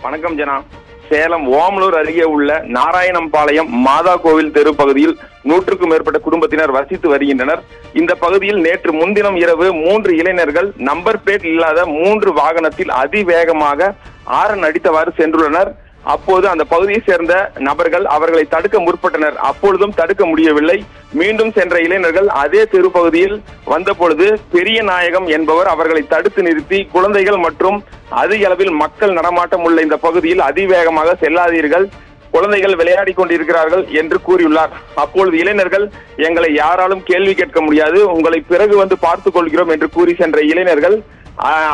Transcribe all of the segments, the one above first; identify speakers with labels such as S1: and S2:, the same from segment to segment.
S1: வணக்கம் ஜனா. சேலம் ஓமலூர் அருகே உள்ள நாராயணம்பாளையம் மாதா கோவில் தெரு பகுதியில் 100க்கும் மேற்பட்ட குடும்பத்தினர் வசித்து வருகின்றனர். இந்த பகுதியில் நேற்று முன்தினம் இரவு 3 இளைஞர்கள் நம்பர் பிளேட் இல்லாத 3 வாகனத்தில் அதிவேகமாக ஆரன் அடித்தவாறு சென்றுள்ளனர். அப்போது அந்த பகுதியை சேர்ந்த நபர்கள் அவர்களை தடுக்க முற்பட்டனர். அப்பொழுதும் தடுக்க முடியவில்லை. மீண்டும் சென்ற இளைஞர்கள் அதே தெரு பகுதியில் வந்த பொழுது பெரிய நாயகம் என்பவர் அவர்களை தடுத்து நிறுத்தி குழந்தைகள் மற்றும் அதிக அளவில் மக்கள் நடமாட்டம் உள்ள இந்த பகுதியில் அதிவேகமாக செல்லாதீர்கள், குழந்தைகள் விளையாடி கொண்டிருக்கிறார்கள் என்று கூறியுள்ளார். அப்பொழுது இளைஞர்கள் எங்களை யாராலும் கேள்வி கேட்க முடியாது, உங்களை பிறகு வந்து பார்த்துக் கொள்கிறோம் என்று கூறி சென்ற இளைஞர்கள்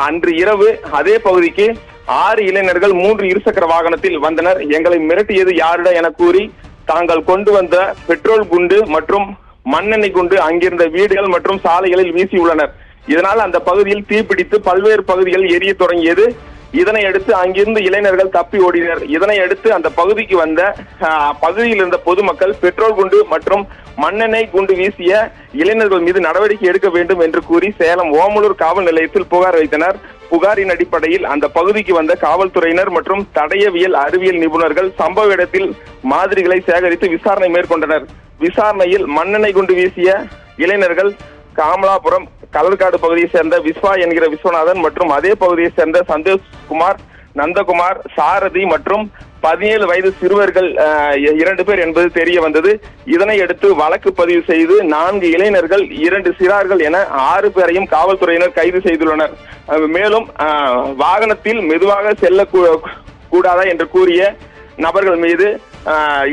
S1: அன்று இரவு அதே பகுதிக்கு 6 இளைஞர்கள் 3 இருசக்கர வாகனத்தில் வந்தனர். எங்களை மிரட்டியது யாரிடம் என கூறி தாங்கள் கொண்டு வந்த பெட்ரோல் குண்டு மற்றும் மண்ணெண்ணெய் குண்டு அங்கிருந்த வீடுகள் மற்றும் சாலைகளில் வீசியுள்ளனர். இதனால் அந்த பகுதியில் தீப்பிடித்து பல்வேறு பகுதிகள் எரிய தொடங்கியது. இதனை அடுத்து அங்கிருந்து இளைஞர்கள் தப்பி ஓடினர். இதனை அடுத்து அந்த பகுதிக்கு வந்த பகுதியில் இருந்த பொதுமக்கள் பெட்ரோல் குண்டு மற்றும் மண்ணெண்ணெய் குண்டு வீசிய இளைஞர்கள் மீது நடவடிக்கை எடுக்க வேண்டும் என்று கூறி சேலம் ஓமலூர் காவல் நிலையத்தில் புகார் வைத்தனர். புகாரின் அடிப்படையில் அந்த பகுதிக்கு வந்த காவல்துறையினர் மற்றும் தடயவியல் அறிவியல் நிபுணர்கள் சம்பவ இடத்தில் மாதிரிகளை சேகரித்து விசாரணை மேற்கொண்டனர். விசாரணையில் மண்ணெண்ணெய் குண்டு வீசிய இளைஞர்கள் காமலாபுரம் கலர்காடு பகுதியை சேர்ந்த விஸ்வா என்கிற விஸ்வநாதன் மற்றும் அதே பகுதியை சேர்ந்த சந்தோஷ்குமார், நந்தகுமார், சாரதி மற்றும் 17 வயது சிறுவர்கள் 2 பேர் என்பது தெரிய வந்தது. இதனை அடுத்து வழக்கு பதிவு செய்து 4 இளைஞர்கள் 2 சிறார்கள் என 6 பேரையும் காவல்துறையினர் கைது செய்துள்ளனர். மேலும் வாகனத்தில் மெதுவாக செல்ல கூடாதா என்று கூறிய நபர்கள் மீது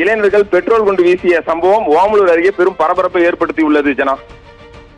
S1: இளைஞர்கள் பெட்ரோல் குண்டு வீசிய சம்பவம் ஓமலூர் அருகே பெரும் பரபரப்பை ஏற்படுத்தியுள்ளது. ஜனா.